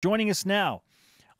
Joining us now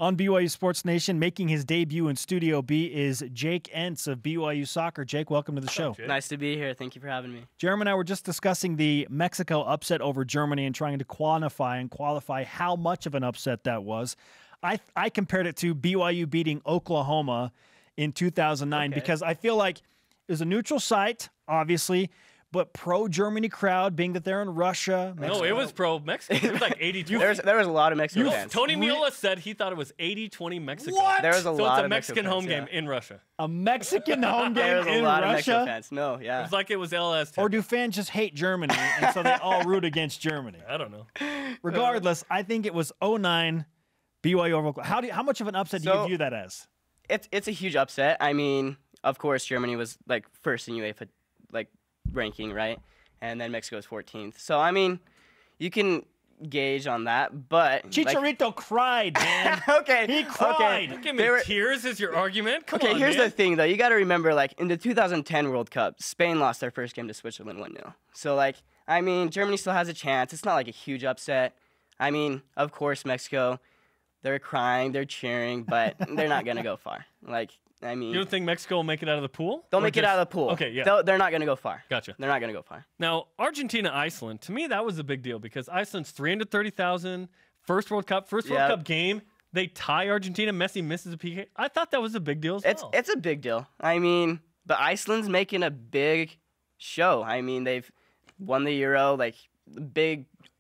on BYU Sports Nation, making his debut in Studio B, is Jacob Ence of BYU Soccer. Jake, welcome to the show. Nice to be here. Thank you for having me. Jeremy and I were just discussing the Mexico upset over Germany and trying to quantify and qualify how much of an upset that was. I compared it to BYU beating Oklahoma in 2009 because I feel like it was a neutral site, obviously, but pro-Germany crowd, being that they're in Russia. Mexico. No, it was pro-Mexico. It was like 80-20. There was a lot of Mexican fans. Tony Miola said he thought it was 80-20 Mexico. What? There was a lot it's a of Mexican home fans, game in Russia. A Mexican home game in Russia? There was a lot of Mexican fans. No, yeah. It was like it was LS. Or do fans just hate Germany, and so they all root against Germany? I don't know. Regardless, I think it was 09 BYU over Oklahoma. How much of an upset do you view that as? It's a huge upset. I mean, of course, Germany was like first in UEFA ranking, right? And then Mexico was 14th. So, I mean, you can gauge on that, but... Chicharito cried, man. Okay. He cried. Don't give me tears is your argument. Come on, here's man. the thing, though. You got to remember, in the 2010 World Cup, Spain lost their first game to Switzerland 1-0. So, I mean, Germany still has a chance. It's not like a huge upset. I mean, of course, Mexico, they're crying, they're cheering, but they're not going to go far. I mean, you don't think Mexico will make it out of the pool? They'll make it out of the pool. Okay, yeah. They're not going to go far. Gotcha. They're not going to go far. Now, Argentina-Iceland, to me, that was a big deal because Iceland's 330,000, first World Cup game. They tie Argentina. Messi misses a PK. I thought that was a big deal as well. It's a big deal. I mean, but Iceland's making a big show. I mean, they've won the Euro,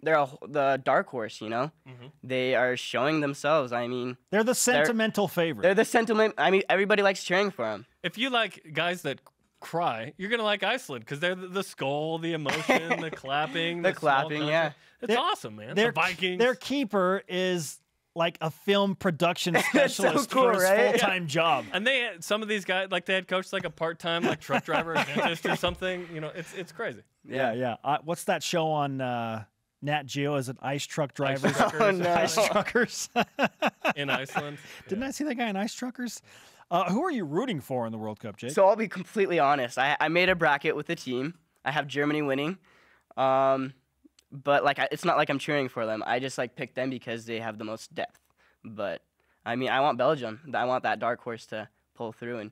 they're the dark horse, you know? Mm-hmm. They are showing themselves. I mean... They're the sentimental favorite. They're the sentiment... I mean, everybody likes cheering for them. If you like guys that cry, you're going to like Iceland because they're the skull, the emotion, the clapping. The clapping, yeah. It's awesome, man. The Vikings. Their keeper is like a film production specialist for his full-time job. And some of these guys, the head coach, like a part-time truck driver or dentist or something. You know, it's crazy. Yeah. What's that show on... Nat Geo as an ice truck driver. Ice truckers. In Iceland. Didn't I see that guy in Ice Truckers? Who are you rooting for in the World Cup, Jake? So I'll be completely honest. I made a bracket with the team. I have Germany winning. But it's not like I'm cheering for them. I just picked them because they have the most depth. But I mean, I want Belgium. I want that dark horse to pull through and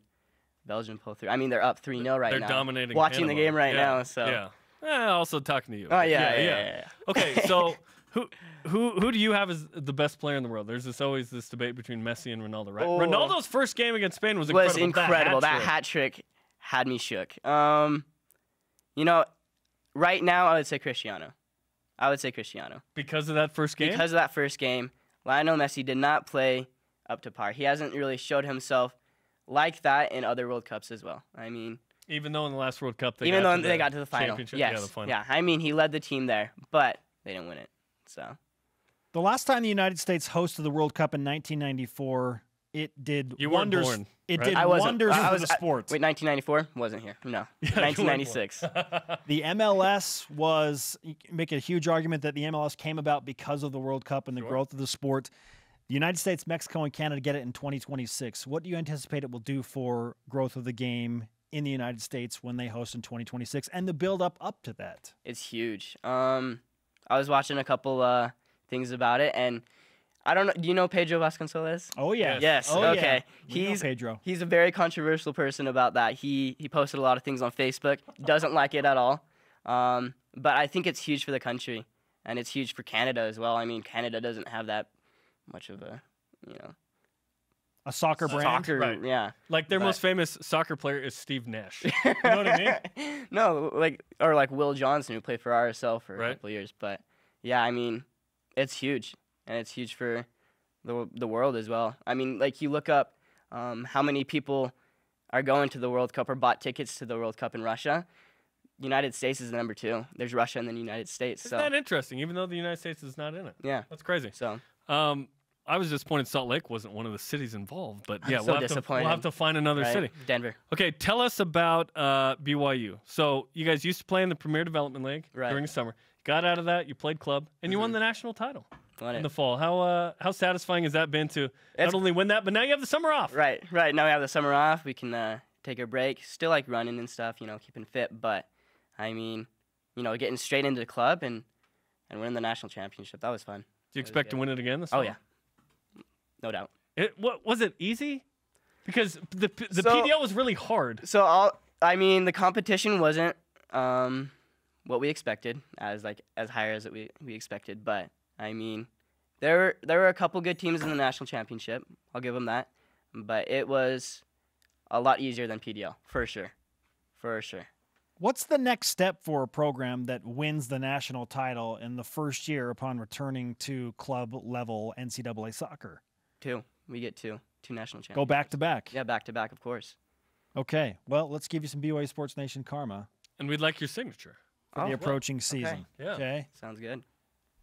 Belgium pull through. I mean, they're up 3-0 right now. They're dominating. Watching the game right now. So. Yeah. Also talking to you. Oh yeah. Okay, so who do you have as the best player in the world? There's always this debate between Messi and Ronaldo, right? Oh. Ronaldo's first game against Spain was incredible. That hat trick had me shook. You know, right now I would say Cristiano. Because of that first game? Because of that first game. Lionel Messi did not play up to par. He hasn't really showed himself like that in other World Cups as well. I mean... Even though in the last World Cup they got to the final. Yes. Yeah, I mean, he led the team there, but they didn't win it. So, the last time the United States hosted the World Cup in 1994, it did wonders. Born, it right? did wonders for the sport. Wait, 1994? Wasn't here. No. 1996. The MLS was, you can make a huge argument that the MLS came about because of the World Cup and the growth of the sport. The United States, Mexico, and Canada get it in 2026. What do you anticipate it will do for growth of the game in the United States when they host in 2026 and the build up to that? It's huge. I was watching a couple things about it, and I don't know. Do you know Pedro Vasconcelos? Oh yeah. Yes. Oh, okay. Yeah. He's Pedro. He's a very controversial person about that. He posted a lot of things on Facebook. Doesn't like it at all. But I think it's huge for the country, and it's huge for Canada as well. I mean, Canada doesn't have that much of a, a soccer brand? Right. Yeah. Their most famous soccer player is Steve Nash. You know what I mean? No, or Will Johnson, who played for RSL for a couple years. But, yeah, I mean, it's huge, and it's huge for the world as well. I mean, you look up how many people are going to the World Cup or bought tickets to the World Cup in Russia. United States is number 2. There's Russia and then the United States. Isn't that interesting, even though the United States is not in it? Yeah. That's crazy. So... I was disappointed Salt Lake wasn't one of the cities involved, but yeah, we'll have to find another city. Denver. Okay, tell us about BYU. So you guys used to play in the Premier Development League during the summer. Got out of that, you played club, and you won the national title in the fall. How satisfying has that been to not only win that, but now you have the summer off? Right. Now we have the summer off. We can take a break. Still like running and stuff, keeping fit. But I mean, getting straight into the club and winning the national championship. That was fun. Do you expect to win it again this fall? fall? no doubt. What was it easy? Because the PDL was really hard. So I mean, the competition wasn't what we expected, as higher as we expected. But I mean, there were a couple good teams in the national championship. I'll give them that. But it was a lot easier than PDL, for sure. For sure. What's the next step for a program that wins the national title in the first year upon returning to club-level NCAA soccer? 2. We get 2 national championships. Go back-to-back. Yeah, back-to-back, of course. Okay. Well, let's give you some BYU Sports Nation karma. And we'd like your signature. For the approaching season. Okay. Yeah. Okay? Sounds good.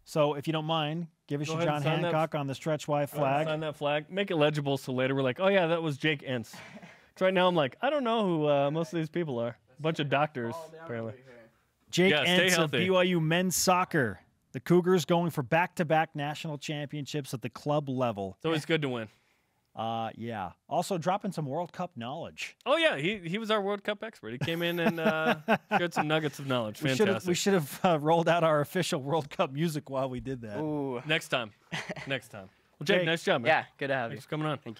So if you don't mind, give us your John Hancock on the stretch Y flag. Sign that flag. Make it legible so later we're like, oh, yeah, that was Jake Ence. So right now I'm like, I don't know who most of these people are. A bunch of doctors, apparently. Jake Ence of BYU men's soccer. The Cougars going for back-to-back national championships at the club level. It's always good to win. Yeah. Also dropping some World Cup knowledge. Oh, yeah. He was our World Cup expert. He came in and shared some nuggets of knowledge. Fantastic. We should have rolled out our official World Cup music while we did that. Ooh. Next time. Next time. Well, Jake, nice job, man. Yeah, good to have you. Thanks for coming on. Thank you.